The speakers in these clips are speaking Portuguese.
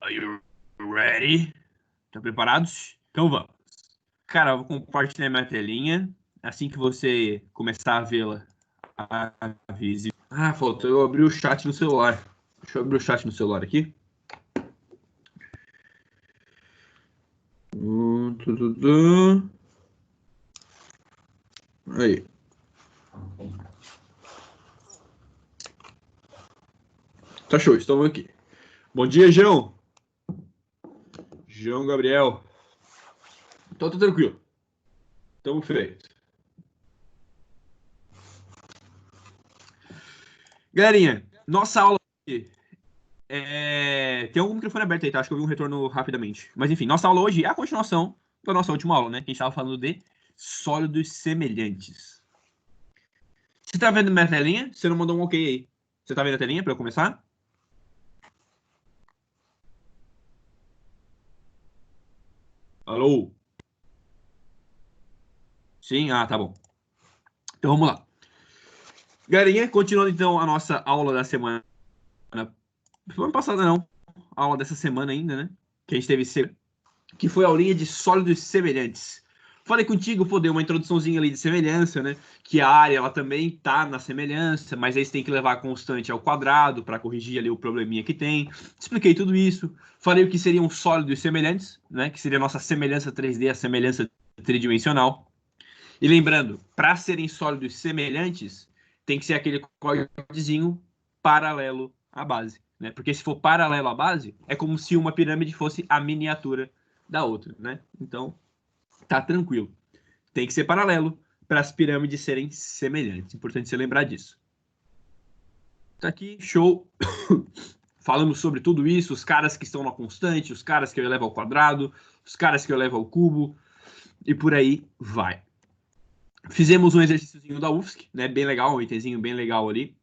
Are you ready? Estão preparados? Então vamos. Cara, eu vou compartilhar minha telinha. Assim que você começar a vê-la, avise. Ah, faltou eu abrir o chat no celular. Deixa eu abrir o chat no celular aqui. Aí. Tá show, estamos aqui. Bom dia, João. João Gabriel. Então tá tranquilo. Tamo feito. Galerinha, nossa aula aqui tem algum microfone aberto aí, tá? Acho que eu vi um retorno rapidamente. Mas enfim, nossa aula hoje é a continuação da nossa última aula, né? Que a gente tava falando de sólidos semelhantes. Você tá vendo minha telinha? Você não mandou um ok aí. Você tá vendo a telinha pra eu começar? Alô? Sim? Ah, tá bom. Então vamos lá. Galerinha, continuando então a nossa aula da semana. Semana passada não. A aula dessa semana ainda, né? Que a gente teve, que foi a aulinha de sólidos semelhantes. Falei contigo, pô, dei uma introduçãozinha ali de semelhança, né? Que a área, ela também tá na semelhança, mas aí você tem que levar a constante ao quadrado para corrigir ali o probleminha que tem. Expliquei tudo isso. Falei o que seriam sólidos semelhantes, né? Que seria a nossa semelhança 3D, a semelhança tridimensional. E lembrando, para serem sólidos semelhantes, tem que ser aquele códigozinho paralelo à base, né? Porque se for paralelo à base, é como se uma pirâmide fosse a miniatura da outra, né? Então, tá tranquilo. Tem que ser paralelo para as pirâmides serem semelhantes. Importante você lembrar disso. Tá aqui, show. Falamos sobre tudo isso, os caras que estão na constante, os caras que eu elevo ao quadrado, os caras que eu elevo ao cubo, e por aí vai. Fizemos um exercíciozinho da UFSC, né? Bem legal, um itemzinho bem legal ali.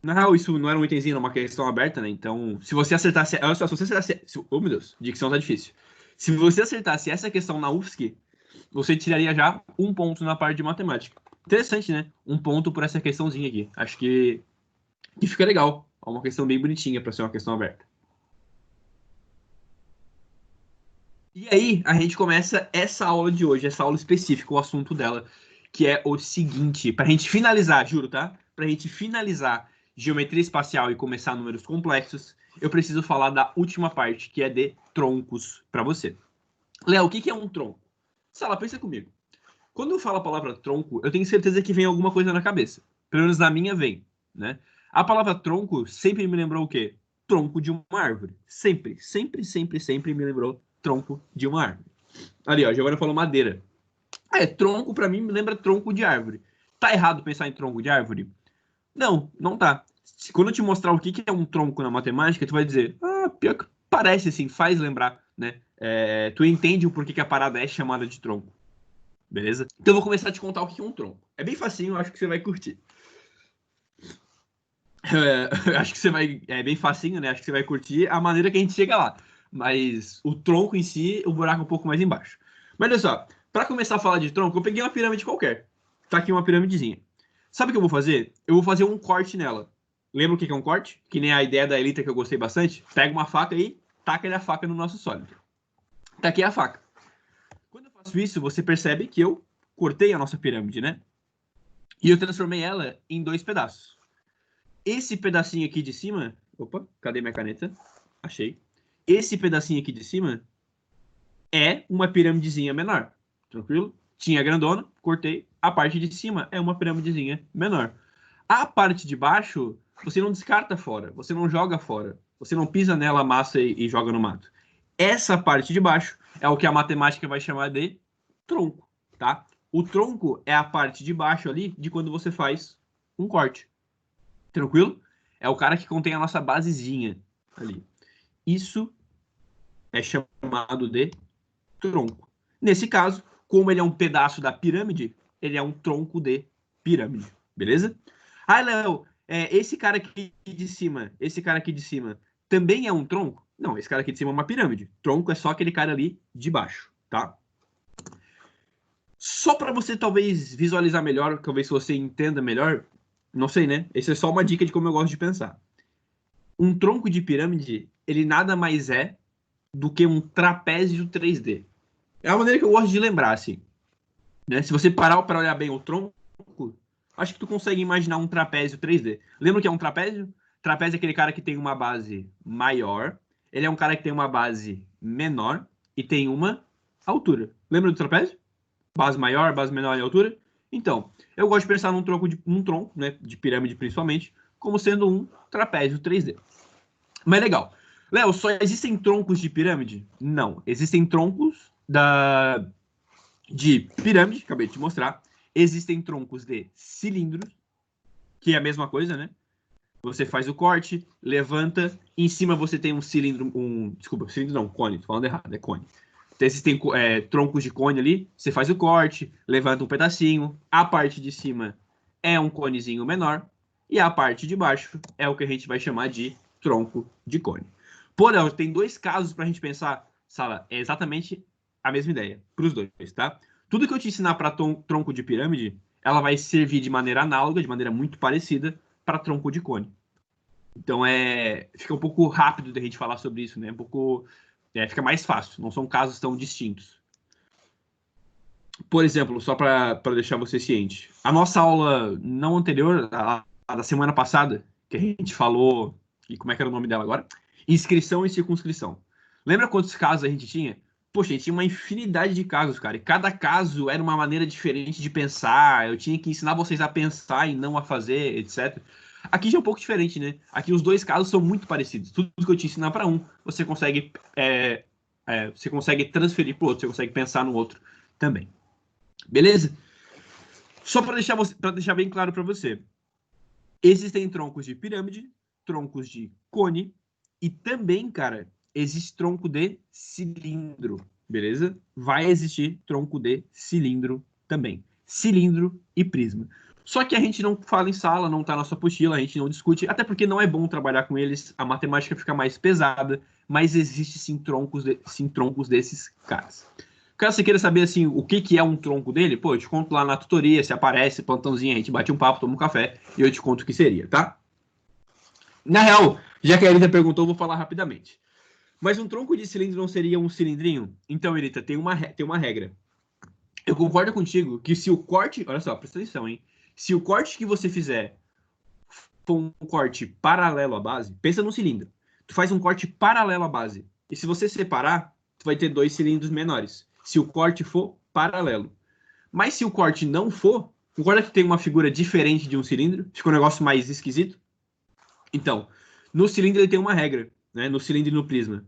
Na real, isso não era um itemzinho, era uma questão aberta, né? Então, se você acertasse. Olha só, se você acertasse. Oh, meu Deus, dicção tá difícil. Se você acertasse essa questão na UFSC, você tiraria já um ponto na parte de matemática. Interessante, né? Um ponto por essa questãozinha aqui. Acho que fica legal. É uma questão bem bonitinha para ser uma questão aberta. E aí, a gente começa essa aula de hoje, essa aula específica, o assunto dela, que é o seguinte, para a gente finalizar, juro, tá? Para a gente finalizar geometria espacial e começar números complexos, eu preciso falar da última parte, que é de troncos para você. Léo, o que é um tronco? Sala, pensa comigo. Quando eu falo a palavra tronco, eu tenho certeza que vem alguma coisa na cabeça. Pelo menos na minha vem, né? A palavra tronco sempre me lembrou o quê? Tronco de uma árvore. Sempre, sempre, sempre, sempre me lembrou tronco de uma árvore. Ali, ó, a Giovana falou madeira. Tronco pra mim me lembra tronco de árvore. Tá errado pensar em tronco de árvore? Não, não tá. Quando eu te mostrar o que é um tronco na matemática, tu vai dizer, pior que parece assim, faz lembrar, né? Tu entende o porquê que a parada é chamada de tronco. Beleza? Então eu vou começar a te contar o que é um tronco. É bem facinho, acho que você vai curtir. Acho que você vai. É bem facinho, né? Acho que você vai curtir a maneira que a gente chega lá. Mas o tronco em si, o buraco é um pouco mais embaixo. Mas olha só, para começar a falar de tronco, eu peguei uma pirâmide qualquer. Tá aqui uma piramidezinha. Sabe o que eu vou fazer? Eu vou fazer um corte nela. Lembra o que é um corte? Que nem a ideia da Elita que eu gostei bastante? Pega uma faca e taca a faca no nosso sólido. Tá aqui a faca. Quando eu faço isso, você percebe que eu cortei a nossa pirâmide, né? E eu transformei ela em dois pedaços. Esse pedacinho aqui de cima... Opa, cadê minha caneta? Achei. Esse pedacinho aqui de cima é uma piramidezinha menor. Tranquilo? Tinha grandona, cortei. A parte de cima é uma piramidezinha menor. A parte de baixo, você não descarta fora. Você não joga fora. Você não pisa nela, amassa e joga no mato. Essa parte de baixo é o que a matemática vai chamar de tronco, tá? O tronco é a parte de baixo ali de quando você faz um corte. Tranquilo? É o cara que contém a nossa basezinha ali. Isso é chamado de tronco. Nesse caso, como ele é um pedaço da pirâmide, ele é um tronco de pirâmide. Beleza? Ah, Léo, esse cara aqui de cima, também é um tronco? Não, esse cara aqui de cima é uma pirâmide. Tronco é só aquele cara ali de baixo, tá? Só para você talvez visualizar melhor, talvez você entenda melhor, não sei, né? Essa é só uma dica de como eu gosto de pensar. Um tronco de pirâmide, ele nada mais é do que um trapézio 3D. É a maneira que eu gosto de lembrar, assim. Né? Se você parar para olhar bem o tronco, acho que tu consegue imaginar um trapézio 3D. Lembra o que é um trapézio? Trapézio é aquele cara que tem uma base maior, ele é um cara que tem uma base menor e tem uma altura. Lembra do trapézio? Base maior, base menor e altura? Então, eu gosto de pensar num tronco, né, de pirâmide principalmente, como sendo um trapézio 3D. Mas legal. Léo, só existem troncos de pirâmide? Não. Existem troncos de pirâmide, acabei de te mostrar. Existem troncos de cilindros, que é a mesma coisa, né? Você faz o corte, levanta, em cima você tem um cilindro, desculpa, cilindro não, cone, tô falando errado, é cone. Então, existem troncos de cone ali, você faz o corte, levanta um pedacinho, a parte de cima é um conezinho menor, e a parte de baixo é o que a gente vai chamar de tronco de cone. Porém, tem dois casos para a gente pensar, Sala, é exatamente a mesma ideia, para os dois, tá? Tudo que eu te ensinar para tronco de pirâmide, ela vai servir de maneira análoga, de maneira muito parecida, para tronco de cone. Então fica um pouco rápido da gente falar sobre isso, né? Fica mais fácil, não são casos tão distintos. Por exemplo, só para deixar você ciente, a nossa aula não anterior, a da semana passada, que a gente falou, e como é que era o nome dela agora? Inscrição e circunscrição. Lembra quantos casos a gente tinha? Poxa, a gente tinha uma infinidade de casos, cara. E cada caso era uma maneira diferente de pensar. Eu tinha que ensinar vocês a pensar e não a fazer, etc. Aqui já é um pouco diferente, né? Aqui os dois casos são muito parecidos. Tudo que eu te ensinar para um, você consegue transferir para o outro, você consegue pensar no outro também. Beleza? Só para deixar bem claro para você. Existem troncos de pirâmide, troncos de cone e também, cara, existe tronco de cilindro, beleza? Vai existir tronco de cilindro também. Cilindro e prisma. Só que a gente não fala em sala, não tá na nossa apostila, a gente não discute, até porque não é bom trabalhar com eles, a matemática fica mais pesada, mas existe sim troncos desses caras. Caso você queira saber assim, o que é um tronco dele, pô, eu te conto lá na tutoria, se aparece, plantãozinho, a gente bate um papo, toma um café e eu te conto o que seria, tá? Na real, já que a Erita perguntou, eu vou falar rapidamente. Mas um tronco de cilindro não seria um cilindrinho? Então, Erita, tem uma regra. Eu concordo contigo que se o corte... Olha só, presta atenção, hein? Se o corte que você fizer for um corte paralelo à base, pensa no cilindro. Tu faz um corte paralelo à base. E se você separar, tu vai ter dois cilindros menores. Se o corte for paralelo. Mas se o corte não for, concorda que tem uma figura diferente de um cilindro? Fica um negócio mais esquisito? Então, no cilindro ele tem uma regra, né? No cilindro e no prisma.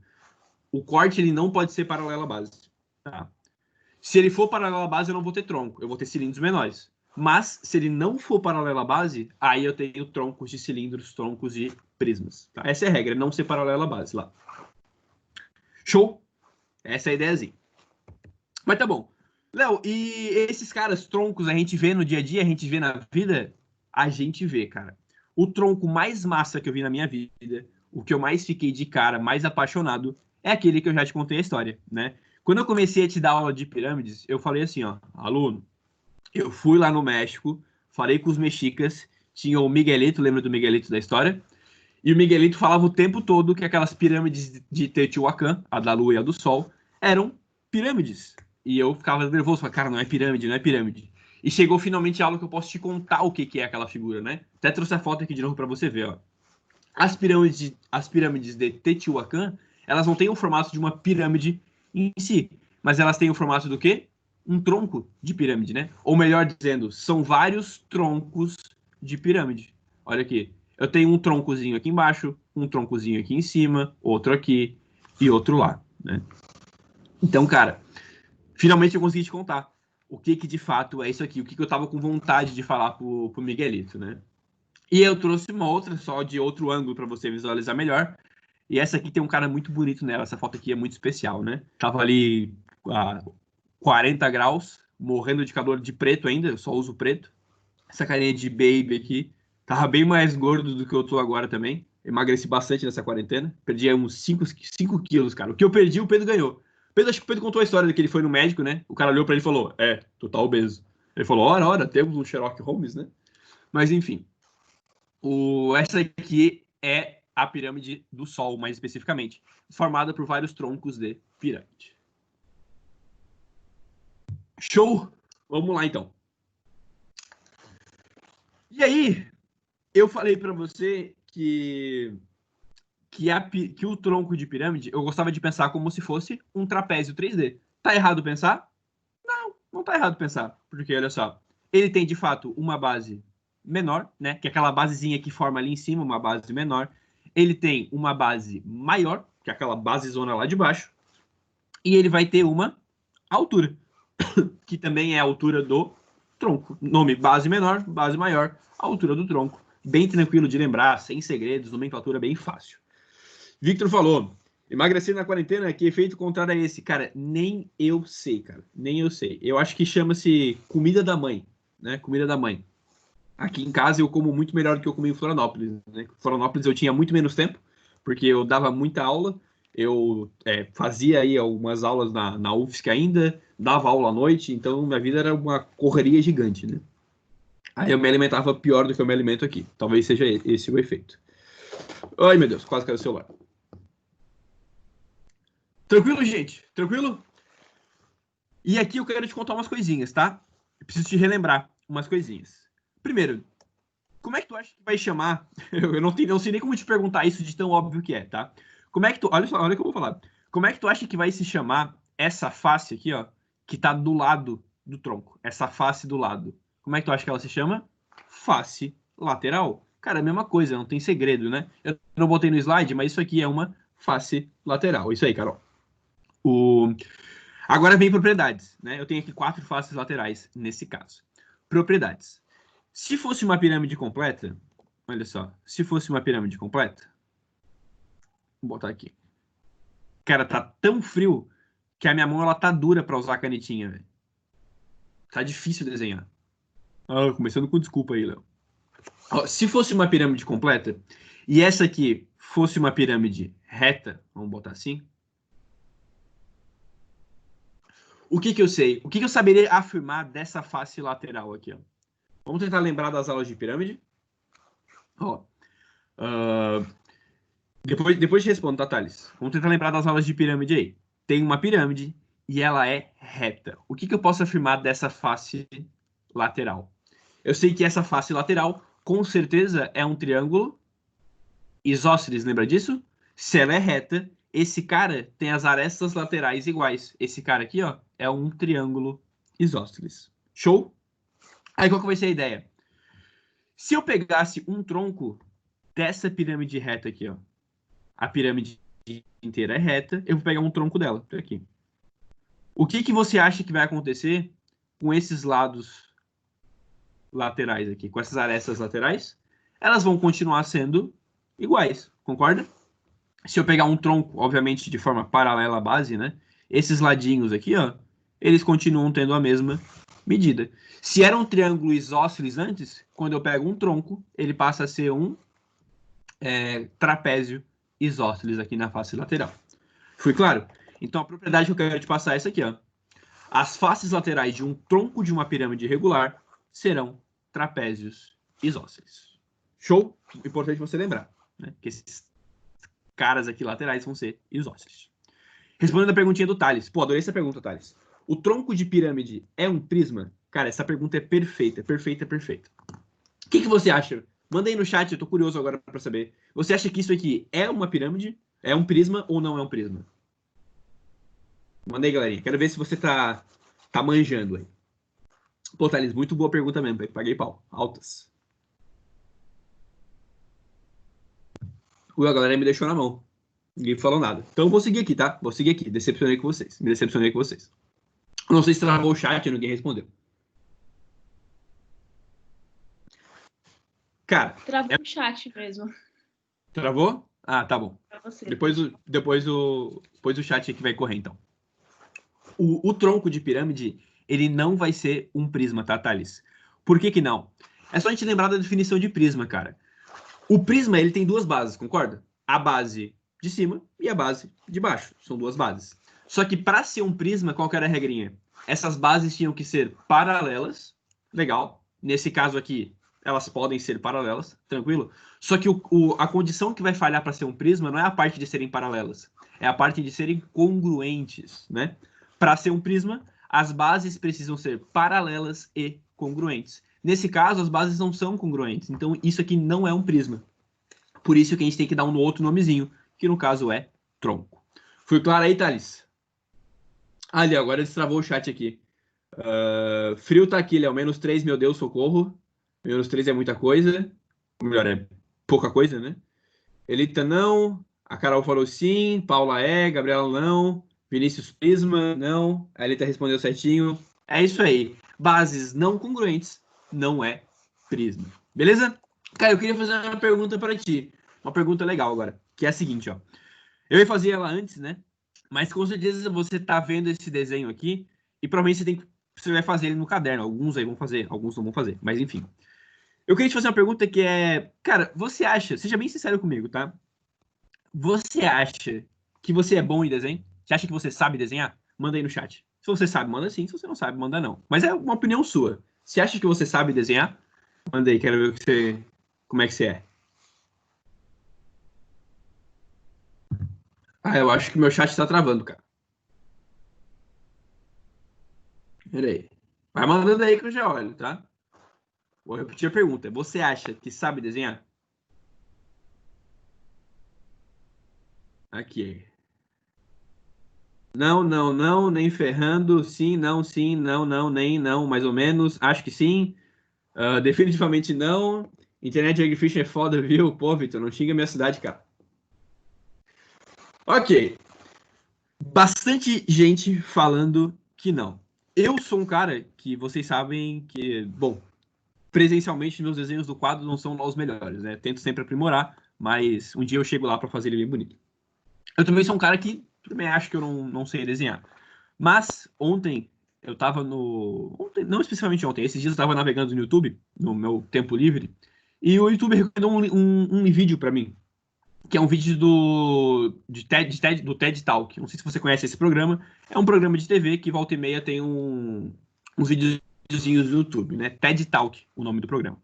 O corte ele não pode ser paralelo à base. Tá? Se ele for paralelo à base, eu não vou ter tronco, eu vou ter cilindros menores. Mas, se ele não for paralelo à base, aí eu tenho troncos de cilindros, troncos de prismas. Tá? Essa é a regra, não ser paralelo à base lá. Show? Essa é a ideiazinha. Mas tá bom. Léo, e esses caras, troncos, a gente vê no dia a dia, a gente vê na vida? A gente vê, cara. O tronco mais massa que eu vi na minha vida, o que eu mais fiquei de cara, mais apaixonado, é aquele que eu já te contei a história, né? Quando eu comecei a te dar aula de pirâmides, eu falei assim, ó, aluno, eu fui lá no México, falei com os mexicas, tinha o Miguelito, lembra do Miguelito da história? E o Miguelito falava o tempo todo que aquelas pirâmides de Teotihuacan, a da Lua e a do Sol, eram pirâmides. E eu ficava nervoso, falava, cara, não é pirâmide, não é pirâmide. E chegou finalmente a aula que eu posso te contar o que é aquela figura, né? Até trouxe a foto aqui de novo para você ver, ó. As pirâmides de Teotihuacan, elas não têm o formato de uma pirâmide em si, mas elas têm o formato do quê? Um tronco de pirâmide, né? Ou melhor dizendo, são vários troncos de pirâmide. Olha aqui, eu tenho um troncozinho aqui embaixo, um troncozinho aqui em cima, outro aqui e outro lá, né? Então, cara, finalmente eu consegui te contar o que de fato é isso aqui, o que eu tava com vontade de falar pro Miguelito, né? E eu trouxe uma outra só de outro ângulo para você visualizar melhor. E essa aqui tem um cara muito bonito nela. Essa foto aqui é muito especial, né? Tava ali a 40 graus, morrendo de calor de preto ainda. Eu só uso preto. Essa carinha de baby aqui. Tava bem mais gordo do que eu tô agora também. Emagreci bastante nessa quarentena. Perdi uns 5 quilos, cara. O que eu perdi, o Pedro ganhou. Acho que o Pedro contou a história de que ele foi no médico, né? O cara olhou para ele e falou: tu tá obeso. Ele falou: ora, temos um Sherlock Holmes, né? Mas enfim. Essa aqui é a pirâmide do Sol, mais especificamente, formada por vários troncos de pirâmide. Show? Vamos lá, então. E aí, eu falei para você que o tronco de pirâmide, eu gostava de pensar como se fosse um trapézio 3D. Tá errado pensar? Não tá errado pensar, porque olha só, ele tem de fato uma base menor, né? Que é aquela basezinha que forma ali em cima, uma base menor. Ele tem uma base maior, que é aquela basezona lá de baixo. E ele vai ter uma altura, que também é a altura do tronco. Nome base menor, base maior, altura do tronco. Bem tranquilo de lembrar, sem segredos, nomenclatura bem fácil. Victor falou, emagrecer na quarentena, que efeito contrário é esse? Cara, nem eu sei, cara. Nem eu sei. Eu acho que chama-se comida da mãe, né? Comida da mãe. Aqui em casa eu como muito melhor do que eu comi em Florianópolis, né? Em Florianópolis eu tinha muito menos tempo, porque eu dava muita aula. Eu fazia aí algumas aulas na UFSC ainda, dava aula à noite, então minha vida era uma correria gigante, né? Aí eu me alimentava pior do que eu me alimento aqui. Talvez seja esse o efeito. Ai, meu Deus, quase caiu o celular. Tranquilo, gente? Tranquilo? E aqui eu quero te contar umas coisinhas, tá? Eu preciso te relembrar umas coisinhas. Primeiro, como é que tu acha que vai chamar? Eu não sei nem como te perguntar isso de tão óbvio que é, tá? Como é que tu. Olha só, olha o que eu vou falar. Como é que tu acha que vai se chamar essa face aqui, ó, que tá do lado do tronco? Essa face do lado. Como é que tu acha que ela se chama? Face lateral. Cara, é a mesma coisa, não tem segredo, né? Eu não botei no slide, mas isso aqui é uma face lateral. Isso aí, Carol. Agora vem propriedades, né? Eu tenho aqui 4 faces laterais nesse caso. Propriedades. Se fosse uma pirâmide completa, olha só, se fosse uma pirâmide completa, vou botar aqui. Cara, tá tão frio que a minha mão ela tá dura para usar a canetinha, velho. Tá difícil desenhar. Começando com desculpa aí, Léo. Se fosse uma pirâmide completa e essa aqui fosse uma pirâmide reta, vamos botar assim. O que que eu sei? O que que eu saberia afirmar dessa face lateral aqui, ó? Vamos tentar lembrar das aulas de pirâmide. Ó, depois te respondo, tá, Thales? Vamos tentar lembrar das aulas de pirâmide aí. Tem uma pirâmide e ela é reta. O que que eu posso afirmar dessa face lateral? Eu sei que essa face lateral, com certeza, é um triângulo isósceles, lembra disso? Se ela é reta, esse cara tem as arestas laterais iguais. Esse cara aqui, ó, é um triângulo isósceles. Show? Aí qual que vai ser a ideia? Se eu pegasse um tronco dessa pirâmide reta aqui, ó, a pirâmide inteira é reta, eu vou pegar um tronco dela, aqui. O que que você acha que vai acontecer com esses lados laterais aqui, com essas arestas laterais? Elas vão continuar sendo iguais, concorda? Se eu pegar um tronco, obviamente de forma paralela à base, né? Esses ladinhos aqui, ó, eles continuam tendo a mesma medida. Se era um triângulo isósceles antes, quando eu pego um tronco, ele passa a ser um trapézio isósceles aqui na face lateral. Fui claro? Então a propriedade que eu quero te passar é essa aqui, ó. As faces laterais de um tronco de uma pirâmide irregular serão trapézios isósceles. Show? Importante você lembrar, né? Que esses caras aqui laterais vão ser isósceles. Respondendo a perguntinha do Thales. Pô, adorei essa pergunta, Thales. O tronco de pirâmide é um prisma? Cara, essa pergunta é perfeita, perfeita, perfeita. O que você acha? Manda aí no chat, eu tô curioso agora para saber. Você acha que isso aqui é uma pirâmide? É um prisma ou não é um prisma? Manda aí, galerinha. Quero ver se você tá manjando aí. Pô, Thales, muito boa pergunta mesmo. Paguei pau. Altas. Ui, a galera me deixou na mão. Ninguém falou nada. Então eu vou seguir aqui, tá? Vou seguir aqui. Decepcionei com vocês. Me decepcionei com vocês. Não sei se travou o chat, ninguém respondeu. Cara. Travou o chat mesmo. Travou? Ah, tá bom. Pra você. Depois o chat aqui vai correr, então. O tronco de pirâmide, ele não vai ser um prisma, tá, Thales? Por que que não? É só a gente lembrar da definição de prisma, cara. O prisma, ele tem 2 bases, concorda? A base de cima e a base de baixo. São 2 bases. Só que para ser um prisma, qual que era a regrinha? Essas bases tinham que ser paralelas. Legal. Nesse caso aqui, elas podem ser paralelas, tranquilo? Só que a condição que vai falhar para ser um prisma não é a parte de serem paralelas, é a parte de serem congruentes, né? Para ser um prisma, as bases precisam ser paralelas e congruentes. Nesse caso, as bases não são congruentes, então isso aqui não é um prisma. Por isso que a gente tem que dar um outro nomezinho, que no caso é tronco. Fui claro aí, Thales? Ali, agora destravou o chat aqui. Frio tá aqui, Léo. -3, meu Deus, socorro. -3 é muita coisa. Ou melhor, é pouca coisa, né? Elita não. A Carol falou sim. Paula é. Gabriela não. Vinícius Prisma, não. A Elita respondeu certinho. É isso aí. Bases não congruentes não é prisma. Beleza? Cara, eu queria fazer uma pergunta para ti. Uma pergunta legal agora. Que é a seguinte, ó. Eu ia fazer ela antes, né? Mas com certeza você tá vendo esse desenho aqui e provavelmente você vai fazer ele no caderno. Alguns aí vão fazer, alguns não vão fazer. Mas enfim. Eu queria te fazer uma pergunta que é... Cara, você acha... Seja bem sincero comigo, tá? Você acha que você é bom em desenho? Você acha que você sabe desenhar? Manda aí no chat. Se você sabe, manda sim. Se você não sabe, manda não. Mas é uma opinião sua. Você acha que você sabe desenhar? Manda aí, quero ver o que você... como é que você é. Ah, eu acho que meu chat tá travando, cara. Pera aí. Vai mandando aí que eu já olho, tá? Vou repetir a pergunta. Você acha que sabe desenhar? Aqui. Não, não, não, nem ferrando. Sim, não, não, nem, não, mais ou menos. Acho que sim. Definitivamente não. Internet Eggfish é foda, viu? Pô, Vitor, não xinga minha cidade, cara. Ok. Bastante gente falando que não. Eu sou um cara que vocês sabem que, bom, presencialmente meus desenhos do quadro não são os melhores, né? Tento sempre aprimorar, mas um dia eu chego lá para fazer ele bem bonito. Eu também sou um cara que também acho que eu não sei desenhar. Mas ontem eu tava no. Ontem, não especificamente ontem, esses dias eu tava navegando no YouTube, no meu tempo livre, e o YouTube recomendou um vídeo para mim, que é um vídeo do TED Talk. Não sei se você conhece esse programa. É um programa de TV que volta e meia tem uns videozinhos no YouTube, né? TED Talk, o nome do programa.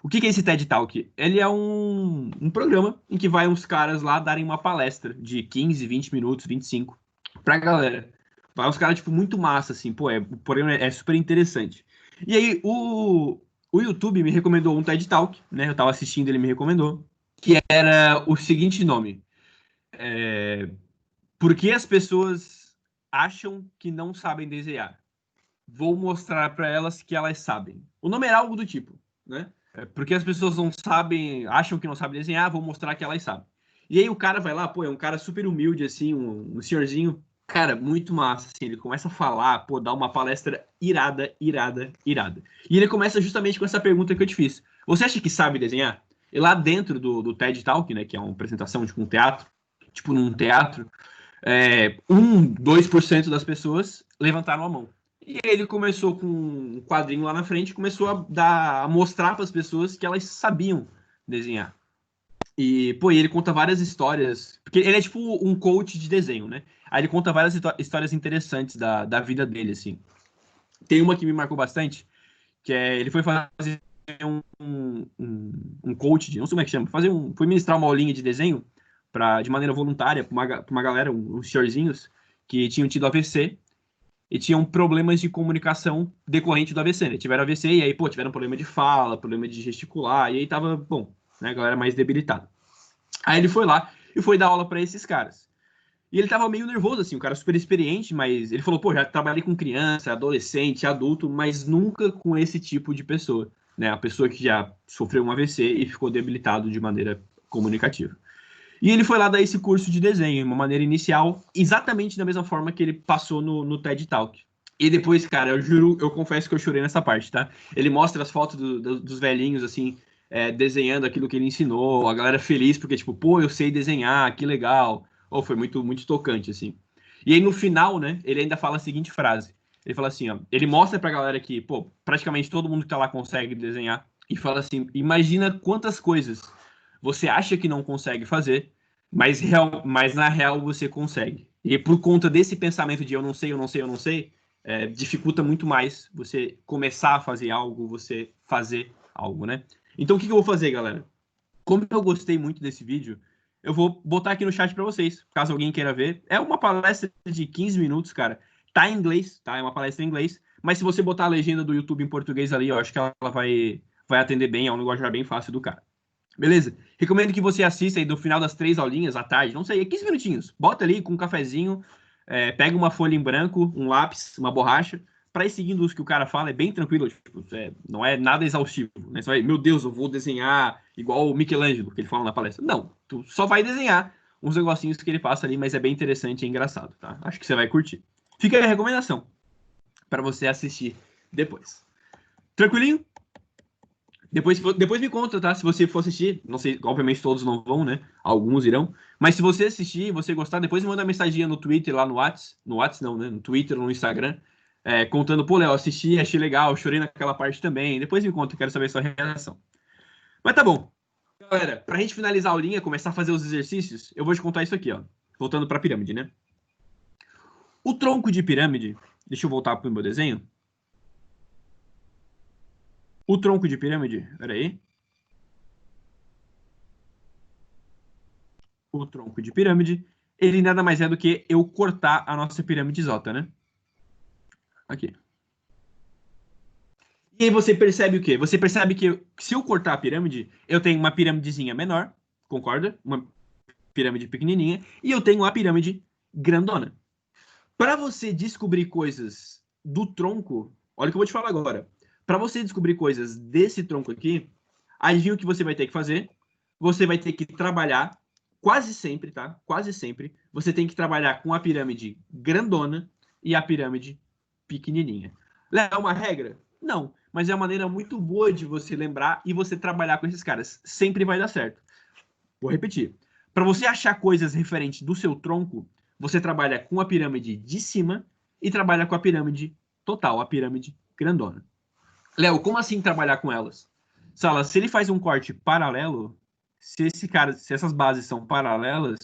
O que é esse TED Talk? Ele é um programa em que vai uns caras lá darem uma palestra de 15, 20 minutos, 25, pra galera. Vai uns caras, tipo, muito massa, assim. Pô, o programa é super interessante. E aí, o YouTube me recomendou um TED Talk, né? Eu tava assistindo, ele me recomendou. Que era o seguinte nome. Por que as pessoas acham que não sabem desenhar? Vou mostrar para elas que elas sabem. O nome era algo do tipo, né? Porque as pessoas não sabem, acham que não sabem desenhar, vou mostrar que elas sabem. E aí o cara vai lá, pô, é um cara super humilde, assim, um senhorzinho, cara, muito massa, assim, ele começa a falar, pô, dá uma palestra irada, irada, irada. E ele começa justamente com essa pergunta que eu te fiz. Você acha que sabe desenhar? E lá dentro do TED Talk, né, que é uma apresentação, tipo, um teatro, tipo num teatro, 2% das pessoas levantaram a mão. E ele começou com um quadrinho lá na frente, começou a mostrar para as pessoas que elas sabiam desenhar. E, pô, ele conta várias histórias, porque ele é tipo um coach de desenho, né? Aí ele conta várias histórias interessantes da vida dele, assim. Tem uma que me marcou bastante, que é, ele foi fazer um coach, não sei como é que chama, foi ministrar uma aulinha de desenho de maneira voluntária para uma galera, uns senhorzinhos, que tinham tido AVC, e tinham problemas de comunicação decorrente do AVC, né? Tiveram AVC e aí, pô, tiveram problema de fala, problema de gesticular, e aí tava, bom, né, a galera mais debilitada. Aí ele foi lá e foi dar aula para esses caras. E ele tava meio nervoso, assim, um cara super experiente, mas ele falou, pô, já trabalhei com criança, adolescente, adulto, mas nunca com esse tipo de pessoa, né? A pessoa que já sofreu um AVC e ficou debilitado de maneira comunicativa. E ele foi lá dar esse curso de desenho, de uma maneira inicial, exatamente da mesma forma que ele passou no TED Talk. E depois, cara, eu juro, eu confesso que eu chorei nessa parte, tá? Ele mostra as fotos dos velhinhos, assim, desenhando aquilo que ele ensinou, a galera feliz, porque, tipo, pô, eu sei desenhar, que legal. Oh, foi muito, muito tocante, assim. E aí, no final, né, ele ainda fala a seguinte frase. Ele fala assim, ó, ele mostra pra galera que, pô, praticamente todo mundo que tá lá consegue desenhar, e fala assim, imagina quantas coisas você acha que não consegue fazer, mas na real você consegue. E por conta desse pensamento de eu não sei, eu não sei, eu não sei, dificulta muito mais você começar a fazer algo, você fazer algo, né? Então, o que eu vou fazer, galera? Como eu gostei muito desse vídeo, eu vou botar aqui no chat para vocês, caso alguém queira ver. É uma palestra de 15 minutos, cara. Tá em inglês, tá? É uma palestra em inglês. Mas se você botar a legenda do YouTube em português ali, eu acho que ela vai atender bem. É um negócio já bem fácil do cara. Beleza? Recomendo que você assista aí do final das 3 aulinhas à tarde, não sei, 15 minutinhos. Bota ali com um cafezinho, pega uma folha em branco, um lápis, uma borracha, para ir seguindo os que o cara fala, é bem tranquilo, tipo, não é nada exaustivo, né? Você vai, meu Deus, eu vou desenhar igual o Michelangelo, que ele fala na palestra. Não, tu só vai desenhar uns negocinhos que ele passa ali, mas é bem interessante e engraçado, tá? Acho que você vai curtir. Fica aí a recomendação para você assistir depois. Tranquilinho? Depois me conta, tá? Se você for assistir, não sei, obviamente todos não vão, né? Alguns irão. Mas se você assistir, você gostar, depois me manda uma mensagem no Twitter, lá no Whats. No Whats não, né? No Twitter, no Instagram. Contando, pô, Léo, assisti, achei legal, chorei naquela parte também. Depois me conta, quero saber a sua reação. Mas tá bom. Galera, pra gente finalizar a aulinha, começar a fazer os exercícios, eu vou te contar isso aqui, ó. Voltando pra pirâmide, né? O tronco de pirâmide, deixa eu voltar pro meu desenho. O tronco de pirâmide, peraí. O tronco de pirâmide, ele nada mais é do que eu cortar a nossa pirâmide isóta, né? Aqui. E aí você percebe o quê? Você percebe que se eu cortar a pirâmide, eu tenho uma pirâmidezinha menor, concorda? Uma pirâmide pequenininha, e eu tenho a pirâmide grandona. Para você descobrir coisas do tronco, olha o que eu vou te falar agora. Para você descobrir coisas desse tronco aqui, adivinha o que você vai ter que fazer? Você vai ter que trabalhar quase sempre, tá? Quase sempre. Você tem que trabalhar com a pirâmide grandona e a pirâmide pequenininha. É uma regra? Não, mas é uma maneira muito boa de você lembrar e você trabalhar com esses caras. Sempre vai dar certo. Vou repetir. Para você achar coisas referentes do seu tronco, você trabalha com a pirâmide de cima e trabalha com a pirâmide total, a pirâmide grandona. Léo, como assim trabalhar com elas? Sala, se ele faz um corte paralelo, se essas bases são paralelas,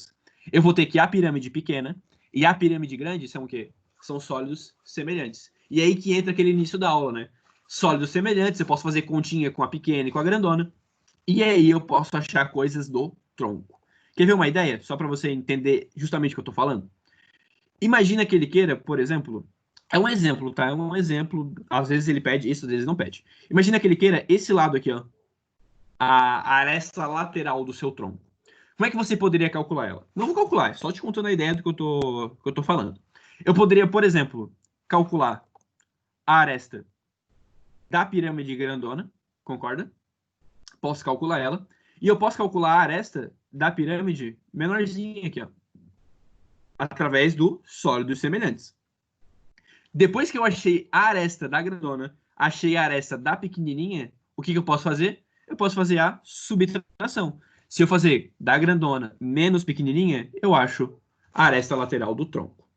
eu vou ter que a pirâmide pequena e a pirâmide grande são o quê? São sólidos semelhantes. E aí que entra aquele início da aula, né? Sólidos semelhantes, eu posso fazer continha com a pequena e com a grandona. E aí eu posso achar coisas do tronco. Quer ver uma ideia? Só para você entender justamente o que eu estou falando. Imagina que ele queira, por exemplo, é um exemplo, tá? É um exemplo. Às vezes ele pede isso, às vezes não pede. Imagina que ele queira esse lado aqui, ó, a aresta lateral do seu tronco. Como é que você poderia calcular ela? Não vou calcular, é só te contando a ideia do que eu tô falando. Eu poderia, por exemplo, calcular a aresta da pirâmide grandona, concorda? Posso calcular ela. E eu posso calcular a aresta da pirâmide menorzinha aqui, ó, através do sólidos semelhantes. Depois que eu achei a aresta da grandona, achei a aresta da pequenininha, o que eu posso fazer? Eu posso fazer a subtração. Se eu fazer da grandona menos pequenininha, eu acho a aresta lateral do tronco.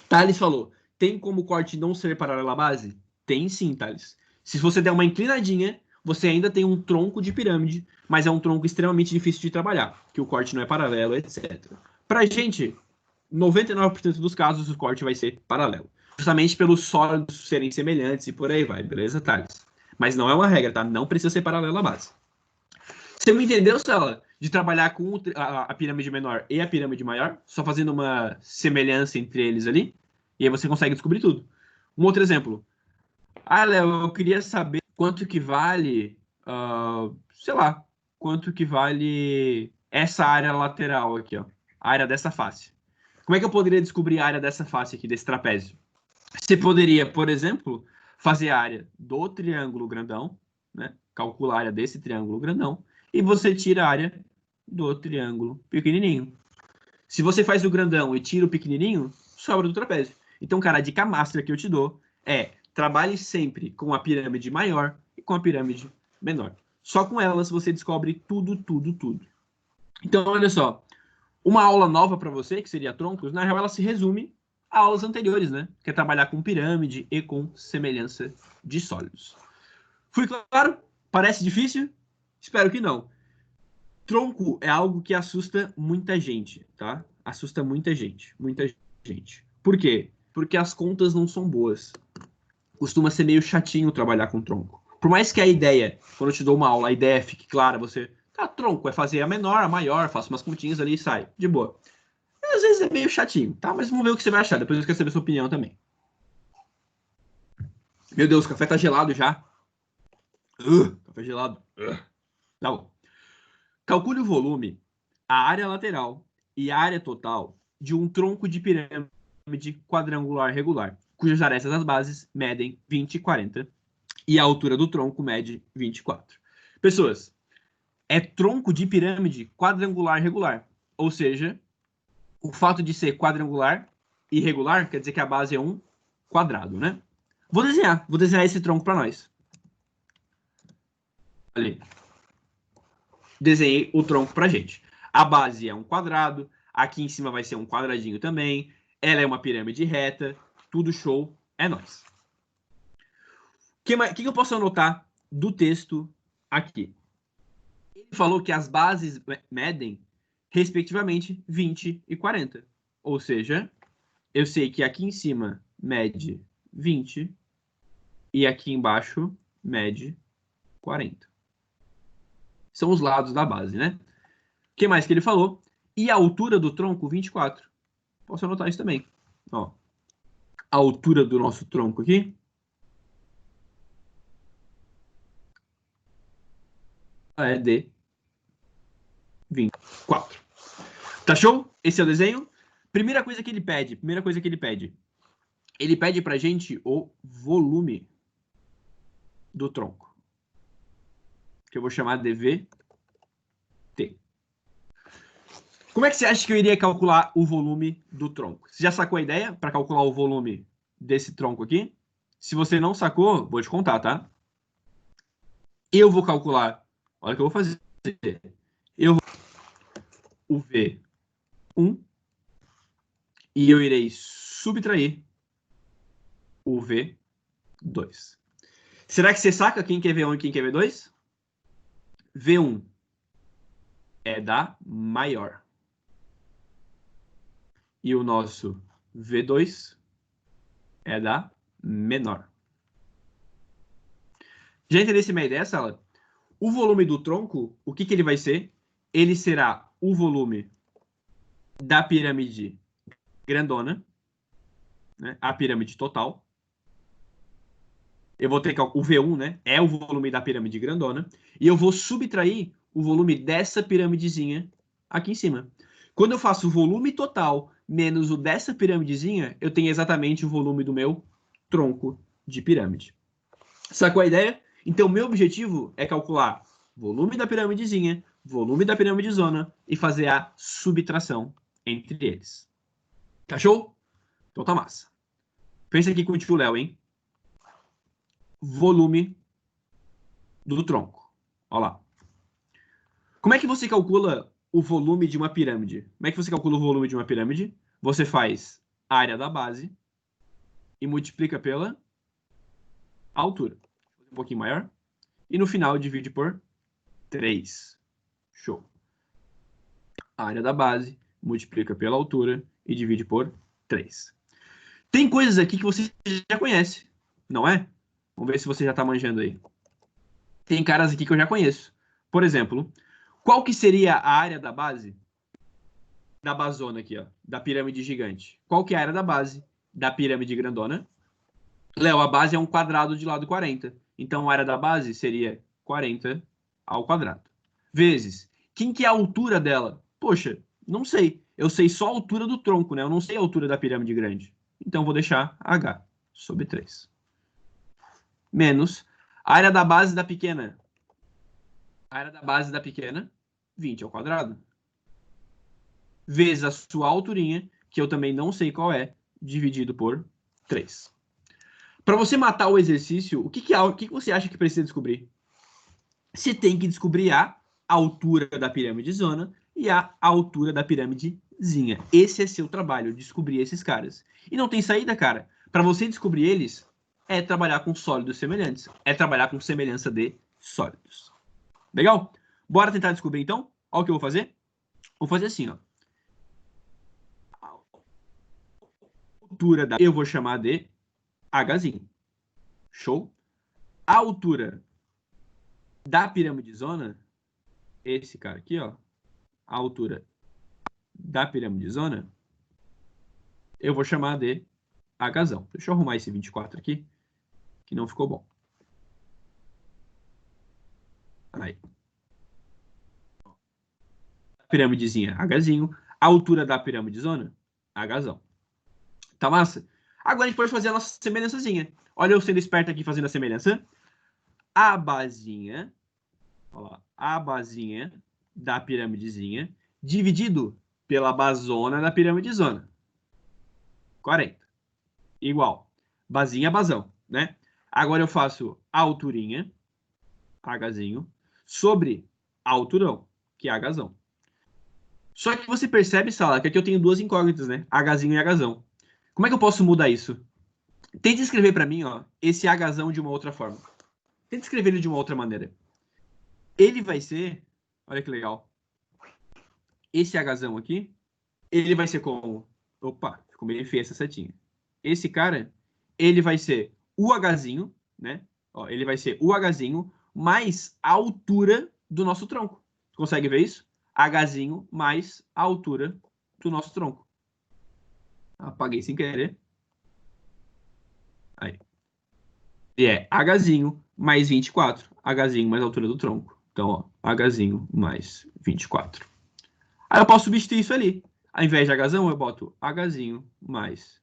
Thales falou, tem como o corte não ser paralelo à base? Tem sim, Thales. Se você der uma inclinadinha, você ainda tem um tronco de pirâmide, mas é um tronco extremamente difícil de trabalhar, que o corte não é paralelo, etc. Pra gente, 99% dos casos, o corte vai ser paralelo. Justamente pelos sólidos serem semelhantes e por aí vai, beleza, Thales? Mas não é uma regra, tá? Não precisa ser paralelo à base. Você me entendeu, Sala? De trabalhar com a pirâmide menor e a pirâmide maior, só fazendo uma semelhança entre eles ali, e aí você consegue descobrir tudo. Um outro exemplo. Ah, Léo, eu queria saber quanto que vale, sei lá, quanto que vale essa área lateral aqui, ó, a área dessa face. Como é que eu poderia descobrir a área dessa face aqui, desse trapézio? Você poderia, por exemplo, fazer a área do triângulo grandão, né? Calcular a área desse triângulo grandão, e você tira a área do triângulo pequenininho. Se você faz o grandão e tira o pequenininho, sobra do trapézio. Então, cara, a dica master que eu te dou é trabalhe sempre com a pirâmide maior e com a pirâmide menor. Só com elas você descobre tudo, tudo, tudo. Então, olha só, uma aula nova para você, que seria troncos, na real ela se resume a aulas anteriores, né? Que é trabalhar com pirâmide e com semelhança de sólidos. Fui claro? Parece difícil? Espero que não. Tronco é algo que assusta muita gente, tá? Assusta muita gente, muita gente. Por quê? Porque as contas não são boas. Costuma ser meio chatinho trabalhar com tronco. Por mais que a ideia, quando eu te dou uma aula, a ideia fique clara, você, tá, tronco, é fazer a menor, a maior, faço umas continhas ali e sai, de boa. Às vezes é meio chatinho, tá? Mas vamos ver o que você vai achar, depois eu quero saber a sua opinião também. Meu Deus, o café tá gelado já. Café gelado. Tá bom. Calcule o volume, a área lateral e a área total de um tronco de pirâmide quadrangular regular, cujas arestas das bases medem 20 e 40 e a altura do tronco mede 24. Pessoas, é tronco de pirâmide quadrangular regular, ou seja, o fato de ser quadrangular e regular quer dizer que a base é um quadrado, né? Vou desenhar esse tronco para nós. Ali. Desenhei o tronco para gente. A base é um quadrado, aqui em cima vai ser um quadradinho também, ela é uma pirâmide reta, tudo show, é nóis. O que eu posso anotar do texto aqui? Ele falou que as bases medem, respectivamente, 20 e 40. Ou seja, eu sei que aqui em cima mede 20 e aqui embaixo mede 40. São os lados da base, né? O que mais que ele falou? E a altura do tronco, 24. Posso anotar isso também. Ó, a altura do nosso tronco aqui é de 24. Tá show? Esse é o desenho. Primeira coisa que ele pede. Ele pede pra gente o volume do tronco, que eu vou chamar de VT. Como é que você acha que eu iria calcular o volume do tronco? Você já sacou a ideia para calcular o volume desse tronco aqui? Se você não sacou, vou te contar, tá? Eu vou calcular, olha o que eu vou fazer. Eu vou o V1 e eu irei subtrair o V2. Será que você saca quem quer V1 e quem quer V2? V1 é da maior. E o nosso V2 é da menor. Já entendesse minha ideia, Sala? O volume do tronco, o que ele vai ser? Ele será o volume da pirâmide grandona, né? A pirâmide total. Eu vou ter que o V1, né? É o volume da pirâmide grandona. E eu vou subtrair o volume dessa piramidezinha aqui em cima. Quando eu faço o volume total menos o dessa piramidezinha, eu tenho exatamente o volume do meu tronco de pirâmide. Sacou a ideia? Então, meu objetivo é calcular volume da piramidezinha, volume da piramidezona e fazer a subtração entre eles. Tá show? Então tá massa. Pensa aqui com o tio Léo, hein? Volume do tronco. Olha lá. Como é que você calcula o volume de uma pirâmide? Como é que você calcula o volume de uma pirâmide? Você faz a área da base e multiplica pela altura. Um pouquinho maior. E no final divide por 3. Show. A área da base multiplica pela altura e divide por 3. Tem coisas aqui que você já conhece, não é? Vamos ver se você já está manjando aí. Tem caras aqui que eu já conheço. Por exemplo, qual que seria a área da base da basona aqui, ó, da pirâmide gigante? Qual que é a área da base da pirâmide grandona? Léo, a base é um quadrado de lado 40. Então, a área da base seria 40 ao quadrado. Vezes, quem que é a altura dela? Poxa, não sei. Eu sei só a altura do tronco, né? Eu não sei a altura da pirâmide grande. Então, vou deixar H sobre 3. Menos a área da base da pequena. A área da base da pequena, 20 ao quadrado. Vezes a sua alturinha, que eu também não sei qual é, dividido por 3. Para você matar o exercício, o que você acha que precisa descobrir? Você tem que descobrir a altura da pirâmide zona e a altura da pirâmidezinha. Esse é seu trabalho, descobrir esses caras. E não tem saída, cara. Para você descobrir eles, é trabalhar com sólidos semelhantes. É trabalhar com semelhança de sólidos. Legal? Bora tentar descobrir, então? Olha o que eu vou fazer. Vou fazer assim, ó. A altura da... Eu vou chamar de Hzinho. Show? A altura da pirâmide zona, esse cara aqui, ó, a altura da pirâmide zona, eu vou chamar de Hzão. Deixa eu arrumar esse 24 aqui, que não ficou bom. Aí. Pirâmidezinha, Hzinho. A altura da pirâmide zona, Hzão. Tá massa? Agora a gente pode fazer a nossa semelhançazinha. Olha eu sendo esperto aqui fazendo a semelhança. A basinha, olha lá, a basinha da pirâmidezinha, dividido pela basona da pirâmide zona. 40. Igual. Basinha, basão, né? Agora eu faço a alturinha, Hzinho, sobre alturão, que é Hzão. Só que você percebe, Sala, que aqui eu tenho duas incógnitas, né? Hzinho e Hzão. Como é que eu posso mudar isso? Tente escrever para mim, ó, esse Hzão de uma outra forma. Tente escrever ele de uma outra maneira. Ele vai ser, olha que legal. Esse Hzão aqui, ele vai ser como, opa, ficou meio feia essa setinha. Esse cara, ele vai ser o Hzinho, né? Ó, ele vai ser o Hzinho mais a altura do nosso tronco. Consegue ver isso? Hzinho mais a altura do nosso tronco. Apaguei sem querer. Aí. E é Hzinho mais 24. Hzinho mais a altura do tronco. Então, ó, Hzinho mais 24. Aí eu posso substituir isso ali. Ao invés de Hzão, eu boto Hzinho mais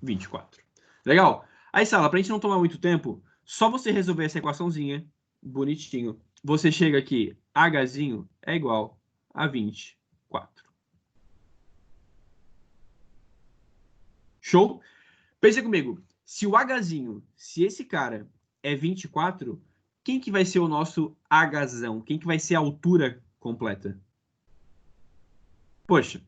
24. Legal? Aí, Sala, pra gente não tomar muito tempo, só você resolver essa equaçãozinha, bonitinho. Você chega aqui, Hzinho é igual a 24. Show? Pensa comigo. Se o Hzinho, se esse cara é 24, quem que vai ser o nosso Hzão? Quem que vai ser a altura completa? Poxa,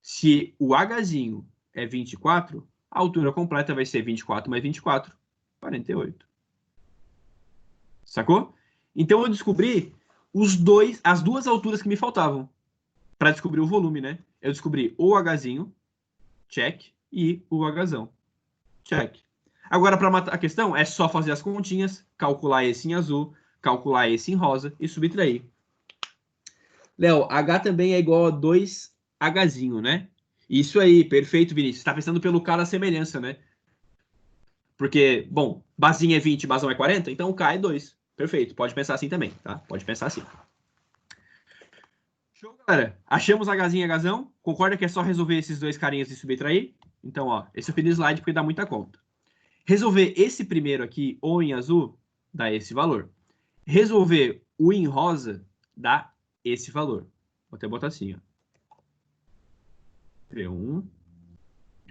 se o Hzinho é 24, a altura completa vai ser 24 mais 24, 48. Sacou? Então eu descobri as duas alturas que me faltavam para descobrir o volume, né? Eu descobri o Hzinho, check, e o Hzão, check. Agora, para matar a questão, é só fazer as continhas, calcular esse em azul, calcular esse em rosa e subtrair. Léo, H também é igual a 2Hzinho, né? Isso aí, perfeito, Vinícius. Você tá pensando pelo cara a semelhança, né? Porque, bom, basinha é 20, basão é 40, então o K é 2. Perfeito, pode pensar assim também, tá? Pode pensar assim. Show, galera. Achamos Hzinho e Hzão. Concorda que é só resolver esses dois carinhas e subtrair? Então, ó, esse eu fiz no slide porque dá muita conta. Resolver esse primeiro aqui, o em azul, dá esse valor. Resolver o em rosa, dá esse valor. Vou até botar assim, ó. V1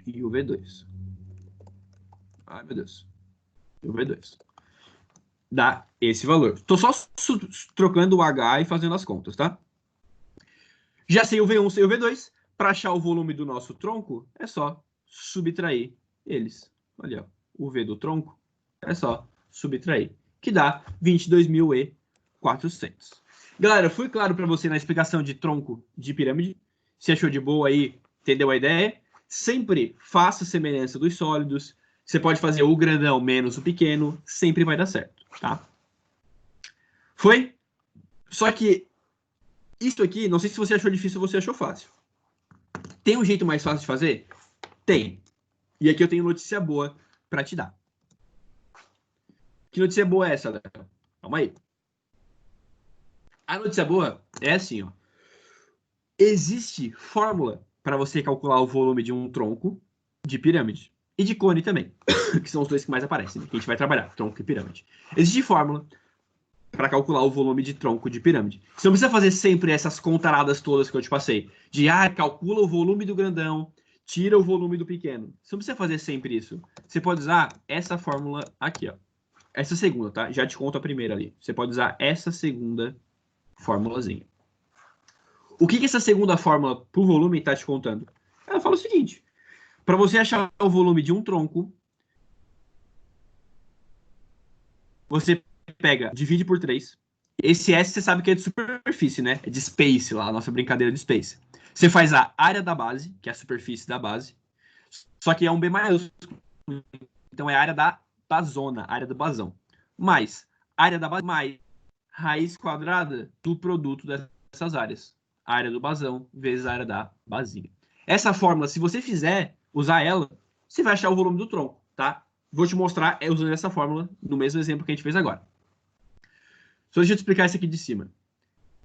e o V2. Ai, meu Deus. E o V2. Dá esse valor. Estou só trocando o H e fazendo as contas, tá? Já sei o V1, sei o V2. Para achar o volume do nosso tronco, é só subtrair eles. Olha, ó, o V do tronco é só subtrair, que dá 22.400. Galera, fui claro para você na explicação de tronco de pirâmide? Se achou de boa aí, entendeu a ideia? Sempre faça semelhança dos sólidos. Você pode fazer o grandão menos o pequeno, sempre vai dar certo, tá? Foi? Só que isso aqui, não sei se você achou difícil ou você achou fácil. Tem um jeito mais fácil de fazer? Tem. E aqui eu tenho notícia boa para te dar. Que notícia boa é essa, Léo? Calma aí. A notícia boa é assim, ó. Existe fórmula para você calcular o volume de um tronco de pirâmide. E de cone também, que são os dois que mais aparecem, né? Que a gente vai trabalhar, tronco e pirâmide. Existe fórmula para calcular o volume de tronco de pirâmide. Você não precisa fazer sempre essas contaradas todas que eu te passei. De, calcula o volume do grandão, tira o volume do pequeno. Você não precisa fazer sempre isso. Você pode usar essa fórmula aqui, ó. Essa segunda, tá? Já te conto a primeira ali. Você pode usar essa segunda formulazinha. O que essa segunda fórmula pro volume está te contando? Ela fala o seguinte. Para você achar o volume de um tronco, você pega, divide por 3. Esse S você sabe que é de superfície, né? É de space lá, a nossa brincadeira de space. Você faz a área da base, que é a superfície da base, só que é um B maiúsculo. Então é a área da basona, área do basão. Mais área da base mais raiz quadrada do produto dessas áreas. A área do basão vezes a área da basinha. Essa fórmula, se você fizer, usar ela, você vai achar o volume do tronco, tá? Vou te mostrar usando essa fórmula no mesmo exemplo que a gente fez agora. Só deixa eu te explicar essa aqui de cima.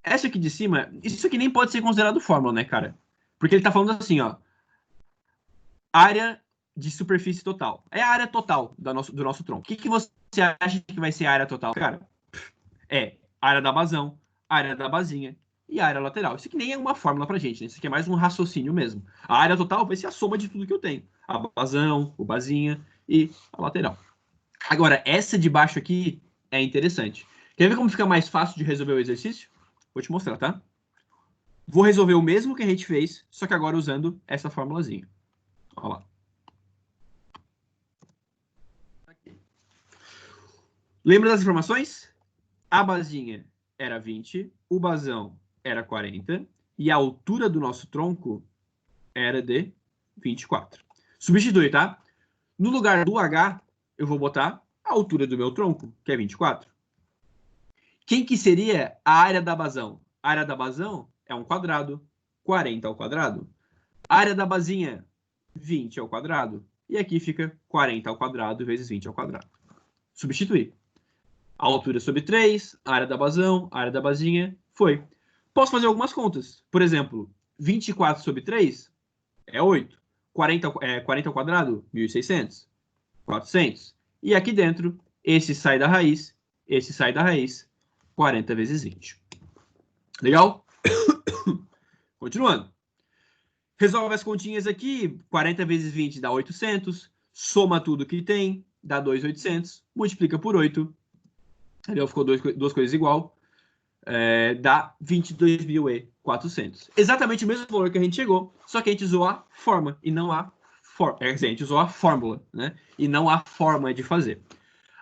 Essa aqui de cima, isso aqui nem pode ser considerado fórmula, né, cara? Porque ele tá falando assim, ó. Área de superfície total. É a área total do nosso tronco. O que você acha que vai ser a área total, cara? É área da basão, área da basinha e área lateral. Isso aqui nem é uma fórmula pra gente, né? Isso aqui é mais um raciocínio mesmo. A área total vai ser a soma de tudo que eu tenho. A basão, o basinha e a lateral. Agora, essa de baixo aqui é interessante. Quer ver como fica mais fácil de resolver o exercício? Vou te mostrar, tá? Vou resolver o mesmo que a gente fez, só que agora usando essa formulazinha. Olha lá. Lembra das informações? A basinha era 20, o basão era 40 e a altura do nosso tronco era de 24. Substitui, tá? No lugar do H, eu vou botar a altura do meu tronco, que é 24. Quem que seria a área da basão? A área da basão é um quadrado, 40 ao quadrado. A área da basinha, 20 ao quadrado. E aqui fica 40 ao quadrado vezes 20 ao quadrado. Substituir. A altura sobre 3, a área da basão, a área da basinha, foi. Posso fazer algumas contas. Por exemplo, 24 sobre 3 é 8. 40 ao quadrado, 1.600. 400. E aqui dentro, esse sai da raiz, esse sai da raiz, 40 vezes 20. Legal? Continuando. Resolve as continhas aqui, 40 vezes 20 dá 800, soma tudo que tem, dá 2.800, multiplica por 8, entendeu? Ficou duas coisas igual, dá 22.400. Exatamente o mesmo valor que a gente chegou, só que a gente usou a forma e não a a gente usou a fórmula, né? E não a forma de fazer.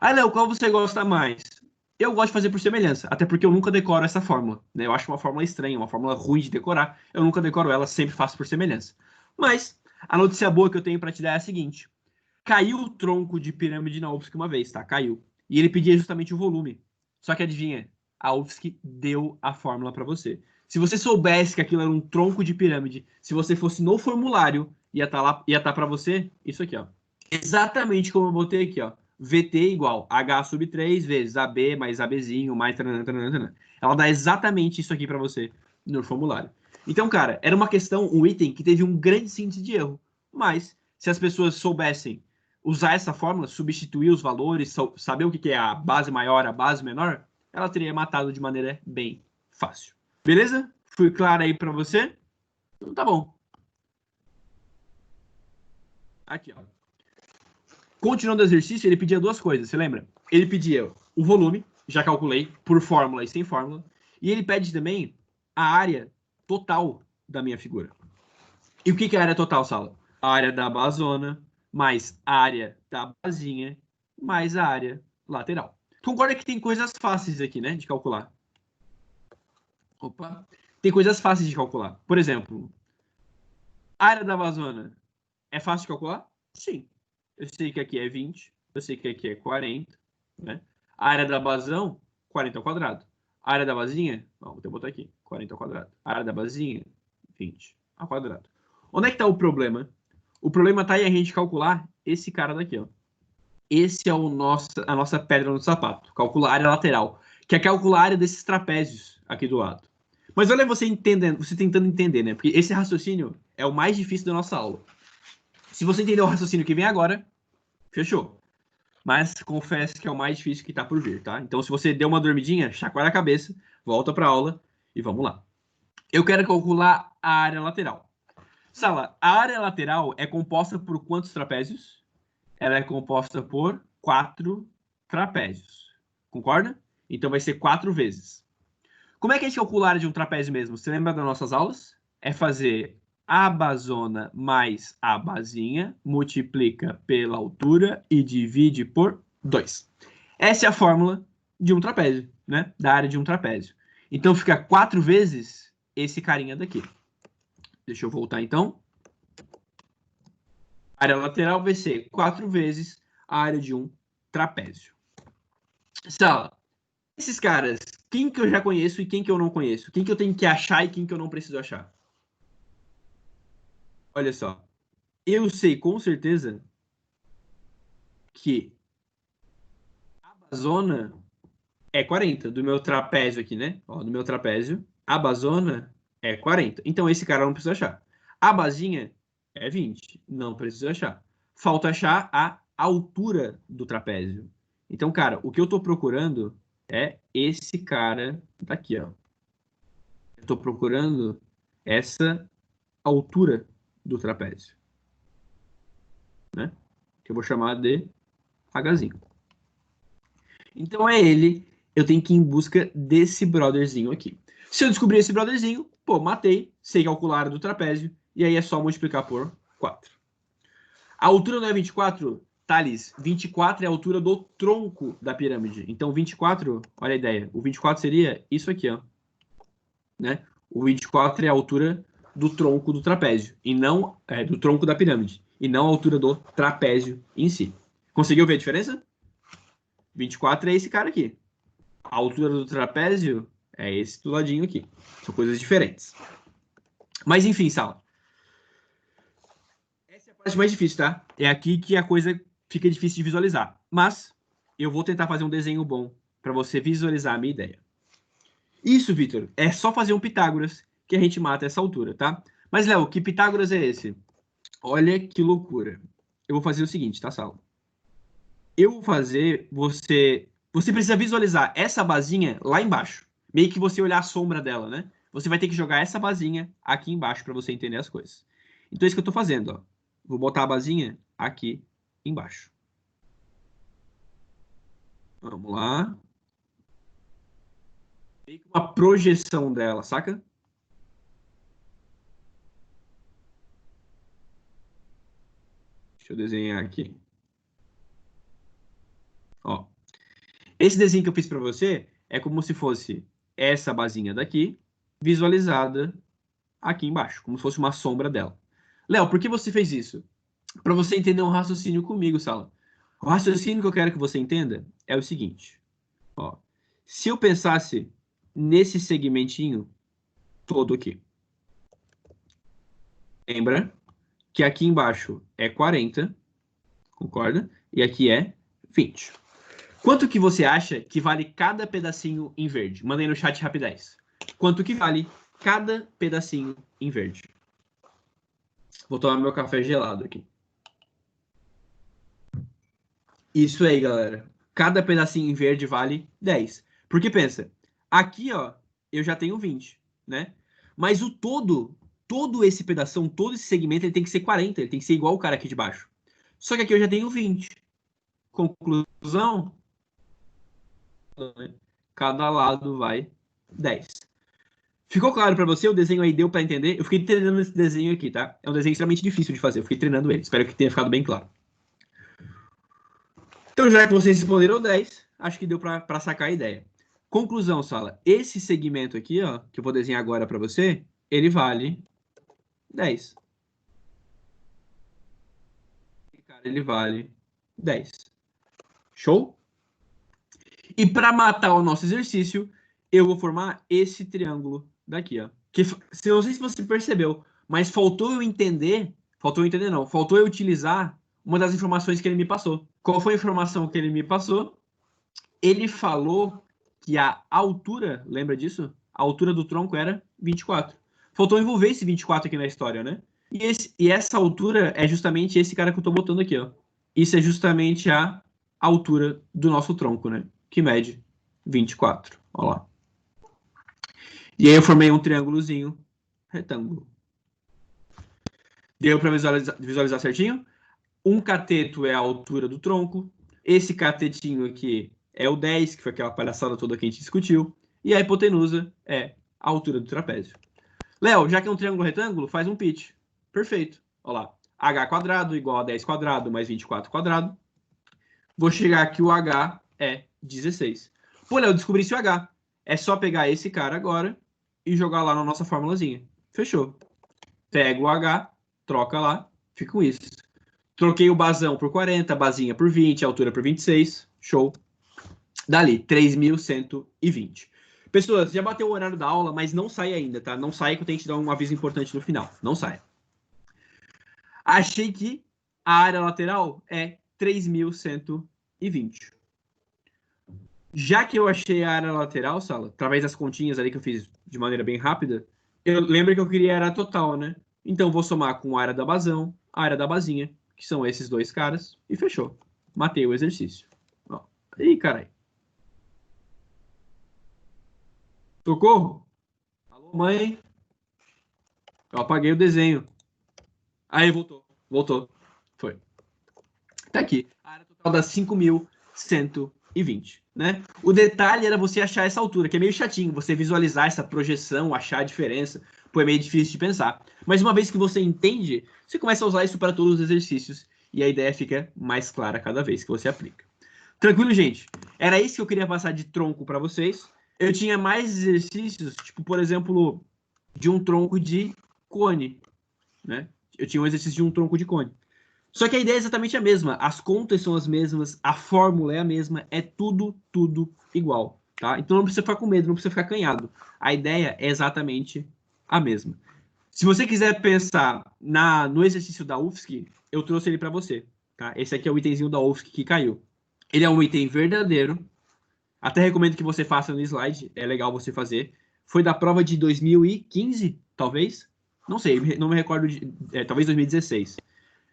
Aí, Léo, qual você gosta mais? Eu gosto de fazer por semelhança, até porque eu nunca decoro essa fórmula, né? Eu acho uma fórmula estranha, uma fórmula ruim de decorar. Eu nunca decoro ela, sempre faço por semelhança. Mas a notícia boa que eu tenho para te dar é a seguinte: caiu o tronco de pirâmide na UFSC uma vez, tá? Caiu. E ele pedia justamente o volume. Só que adivinha? A UFSC deu a fórmula para você. Se você soubesse que aquilo era um tronco de pirâmide, se você fosse no formulário, ia estar lá, ia estar para você isso aqui, ó. Exatamente como eu botei aqui, ó. VT igual H sub 3 vezes AB mais ABzinho mais... Ela dá exatamente isso aqui para você no formulário. Então, cara, era uma questão, um item que teve um grande índice de erro. Mas, se as pessoas soubessem usar essa fórmula, substituir os valores, saber o que é a base maior, a base menor, ela teria matado de maneira bem fácil. Beleza? Fui claro aí para você? Então tá bom. Aqui, ó. Continuando o exercício, ele pedia duas coisas, você lembra? Ele pedia o volume, já calculei, por fórmula e sem fórmula, e ele pede também a área total da minha figura. E o que é a área total, Sala? A área da basona, mais a área da basinha, mais a área lateral. Concorda que tem coisas fáceis aqui, né, de calcular? Opa. Tem coisas fáceis de calcular. Por exemplo, a área da basona é fácil de calcular? Sim. Eu sei que aqui é 20, eu sei que aqui é 40, né? A área da basão, 40 ao quadrado. A área da basinha, vou até botar aqui, 40 ao quadrado. A área da basinha, 20 ao quadrado. Onde é que está o problema? O problema está em a gente calcular esse cara daqui, ó. Esse é a nossa pedra no sapato. Calcular a área lateral, que é calcular a área desses trapézios aqui do lado. Mas olha você entendendo, você tentando entender, né? Porque esse raciocínio é o mais difícil da nossa aula. Se você entender o raciocínio que vem agora, fechou. Mas confesso que é o mais difícil que tá por vir, tá? Então, se você deu uma dormidinha, chacoalha a cabeça, volta para a aula e vamos lá. Eu quero calcular a área lateral. Sala, a área lateral é composta por quantos trapézios? Ela é composta por 4 trapézios. Concorda? Então vai ser 4 vezes. Como é que a gente calcula a área de um trapézio mesmo? Você lembra das nossas aulas? É fazer a basona mais a basinha, multiplica pela altura e divide por 2. Essa é a fórmula de um trapézio, né? Da área de um trapézio. Então fica 4 vezes esse carinha daqui. Deixa eu voltar então. A área lateral vai ser 4 vezes a área de um trapézio. Sala, Esses caras, quem que eu já conheço e quem que eu não conheço? Quem que eu tenho que achar e quem que eu não preciso achar? Olha só. Eu sei com certeza que a zona é 40 do meu trapézio aqui, né? Ó, do meu trapézio, a basona é 40. Então esse cara eu não preciso achar. A basinha é 20. Não preciso achar. Falta achar a altura do trapézio. Então, cara, o que eu tô procurando é esse cara daqui, ó. Eu tô procurando essa altura do trapézio, né? Que eu vou chamar de Hzinho. Então é ele, eu tenho que ir em busca desse brotherzinho aqui. Se eu descobrir esse brotherzinho, pô, matei, sei calcular a área do trapézio, e aí é só multiplicar por 4. A altura não é 24, Thales, 24 é a altura do tronco da pirâmide. Então 24, olha a ideia, o 24 seria isso aqui, ó. Né? O 24 é a altura do tronco do trapézio, e não do tronco da pirâmide, e não a altura do trapézio em si. Conseguiu ver a diferença? 24 é esse cara aqui. A altura do trapézio é esse do ladinho aqui. São coisas diferentes. Mas enfim, Sala. Essa é a parte mais difícil, tá? É aqui que a coisa fica difícil de visualizar. Mas eu vou tentar fazer um desenho bom para você visualizar a minha ideia. Isso, Vitor, é só fazer um Pitágoras que a gente mata essa altura, tá? Mas, Léo, que Pitágoras é esse? Olha que loucura. Eu vou fazer o seguinte, tá, Sala? Eu vou fazer você. Você precisa visualizar essa basinha lá embaixo. Meio que você olhar a sombra dela, né? Você vai ter que jogar essa basinha aqui embaixo para você entender as coisas. Então é isso que eu tô fazendo, ó. Vou botar a basinha aqui embaixo. Vamos lá. Meio que uma projeção dela, saca? Deixa eu desenhar aqui. Ó. Esse desenho que eu fiz para você é como se fosse essa basinha daqui visualizada aqui embaixo, como se fosse uma sombra dela. Léo, por que você fez isso? Para você entender um raciocínio comigo, Sala. O raciocínio que eu quero que você entenda é o seguinte, ó. Se eu pensasse nesse segmentinho todo aqui, lembra que aqui embaixo é 40, concorda? E aqui é 20. Quanto que você acha que vale cada pedacinho em verde? Manda aí no chat rapidez. Quanto que vale cada pedacinho em verde? Vou tomar meu café gelado aqui. Isso aí, galera. Cada pedacinho em verde vale 10. Porque pensa, aqui, ó, eu já tenho 20, né? Mas o todo esse pedação, todo esse segmento, ele tem que ser 40, ele tem que ser igual o cara aqui de baixo. Só que aqui eu já tenho 20. Conclusão, né? Cada lado vai 10. Ficou claro para você? O desenho aí deu para entender? Eu fiquei treinando esse desenho aqui, tá? É um desenho extremamente difícil de fazer. Eu fiquei treinando ele. Espero que tenha ficado bem claro. Então, já que vocês responderam 10, acho que deu para sacar a ideia. Conclusão, Sala. Esse segmento aqui, ó, que eu vou desenhar agora para você, ele vale 10. Ele vale 10. Show? E para matar o nosso exercício, eu vou formar esse triângulo daqui, ó. Que, não sei se você percebeu, mas faltou eu utilizar uma das informações que ele me passou. Qual foi a informação que ele me passou? Ele falou que a altura, lembra disso? A altura do tronco era 24. Faltou envolver esse 24 aqui na história, né? E essa altura é justamente esse cara que eu tô botando aqui, ó. Isso é justamente a altura do nosso tronco, né? Que mede 24. Olha lá. E aí eu formei um triângulozinho retângulo. Deu para visualizar certinho? Um cateto é a altura do tronco. Esse catetinho aqui é o 10, que foi aquela palhaçada toda que a gente discutiu. E a hipotenusa é a altura do trapézio. Léo, já que é um triângulo retângulo, faz um pitch. Perfeito. Olha lá. H quadrado igual a 10 quadrado mais 24 quadrado. Vou chegar aqui, o H é 16. Pô, Léo, descobri esse H. É só pegar esse cara agora e jogar lá na nossa formulazinha. Fechou. Pega o H, troca lá, fica com isso. Troquei o basão por 40, a basinha por 20, a altura por 26. Show. Dali, 3.120. Pessoas, já bateu o horário da aula, mas não sai ainda, tá? Não sai que eu tenho que te dar um aviso importante no final. Não sai. Achei que a área lateral é 3.120. Já que eu achei a área lateral, Sala, através das continhas ali que eu fiz de maneira bem rápida, eu lembro que eu queria a área total, né? Então vou somar com a área da basão, a área da basinha, que são esses dois caras, e fechou. Matei o exercício. Ó. Ih, caralho. Socorro? Alô, mãe? Eu apaguei o desenho. Aí, voltou. Voltou. Foi. Tá aqui. A área total dá 5.120, né? O detalhe era você achar essa altura, que é meio chatinho, você visualizar essa projeção, achar a diferença, pô, é meio difícil de pensar. Mas uma vez que você entende, você começa a usar isso para todos os exercícios e a ideia fica mais clara cada vez que você aplica. Tranquilo, gente? Era isso que eu queria passar de tronco para vocês. Eu tinha mais exercícios, tipo, por exemplo, de um tronco de cone, né? Eu tinha um exercício de um tronco de cone. Só que a ideia é exatamente a mesma. As contas são as mesmas, a fórmula é a mesma, é tudo igual, tá? Então não precisa ficar com medo, não precisa ficar acanhado. A ideia é exatamente a mesma. Se você quiser pensar no exercício da UFSC, eu trouxe ele para você, tá? Esse aqui é o itemzinho da UFSC que caiu. Ele é um item verdadeiro. Até recomendo que você faça no slide, é legal você fazer. Foi da prova de 2015, talvez? Não sei, não me recordo talvez 2016.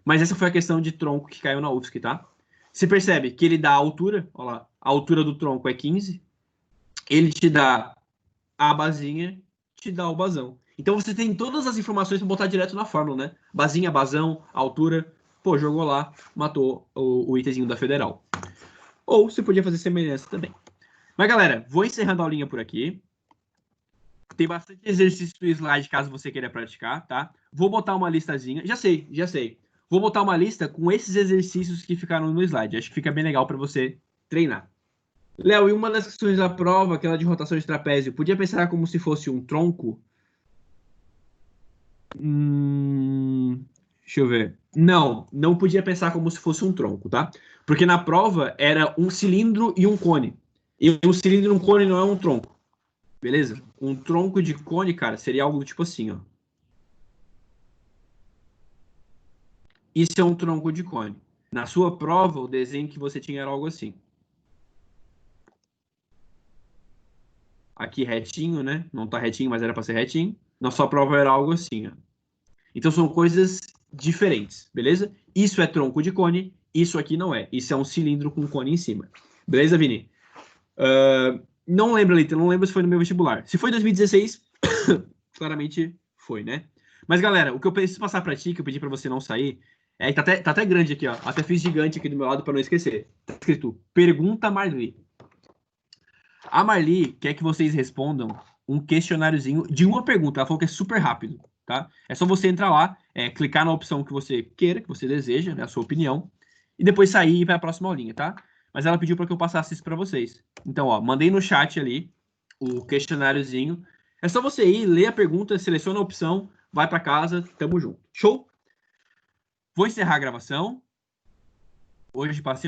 Mas essa foi a questão de tronco que caiu na UFSC, tá? Você percebe que ele dá a altura, olha lá, a altura do tronco é 15, ele te dá a basinha, te dá o basão. Então você tem todas as informações para botar direto na fórmula, né? Basinha, basão, altura, pô, jogou lá, matou o itemzinho da Federal. Ou você podia fazer semelhança também. Mas galera, vou encerrando a aulinha por aqui. Tem bastante exercício no slide caso você queira praticar, tá? Vou botar uma listazinha. Já sei. Vou botar uma lista com esses exercícios que ficaram no slide. Acho que fica bem legal para você treinar. Léo, e uma das questões da prova, aquela de rotação de trapézio, podia pensar como se fosse um tronco? Deixa eu ver. Não podia pensar como se fosse um tronco, tá? Porque na prova era um cilindro e um cone. E um cilindro e um cone não é um tronco. Beleza? Um tronco de cone, cara, seria algo do tipo assim, ó. Isso é um tronco de cone. Na sua prova, o desenho que você tinha era algo assim. Aqui retinho, né? Não tá retinho, mas era para ser retinho. Na sua prova era algo assim, ó. Então são coisas diferentes, beleza? Isso é tronco de cone, isso aqui não é. Isso é um cilindro com cone em cima. Beleza, Vini? Não lembro, Lita, não lembro se foi no meu vestibular. Se foi em 2016, claramente foi, né? Mas, galera, o que eu preciso passar para ti, que eu pedi para você não sair, é que tá até grande aqui, ó. Até fiz gigante aqui do meu lado para não esquecer. Tá escrito, pergunta Marli. A Marli quer que vocês respondam um questionáriozinho de uma pergunta. Ela falou que é super rápido, tá? É só você entrar lá, clicar na opção que você queira, que você deseja, né, a sua opinião, e depois sair e ir para a próxima aulinha, tá? Mas ela pediu para que eu passasse isso para vocês. Então, ó, mandei no chat ali o questionáriozinho. É só você ir, ler a pergunta, seleciona a opção, vai para casa, tamo junto. Show? Vou encerrar a gravação. Hoje passei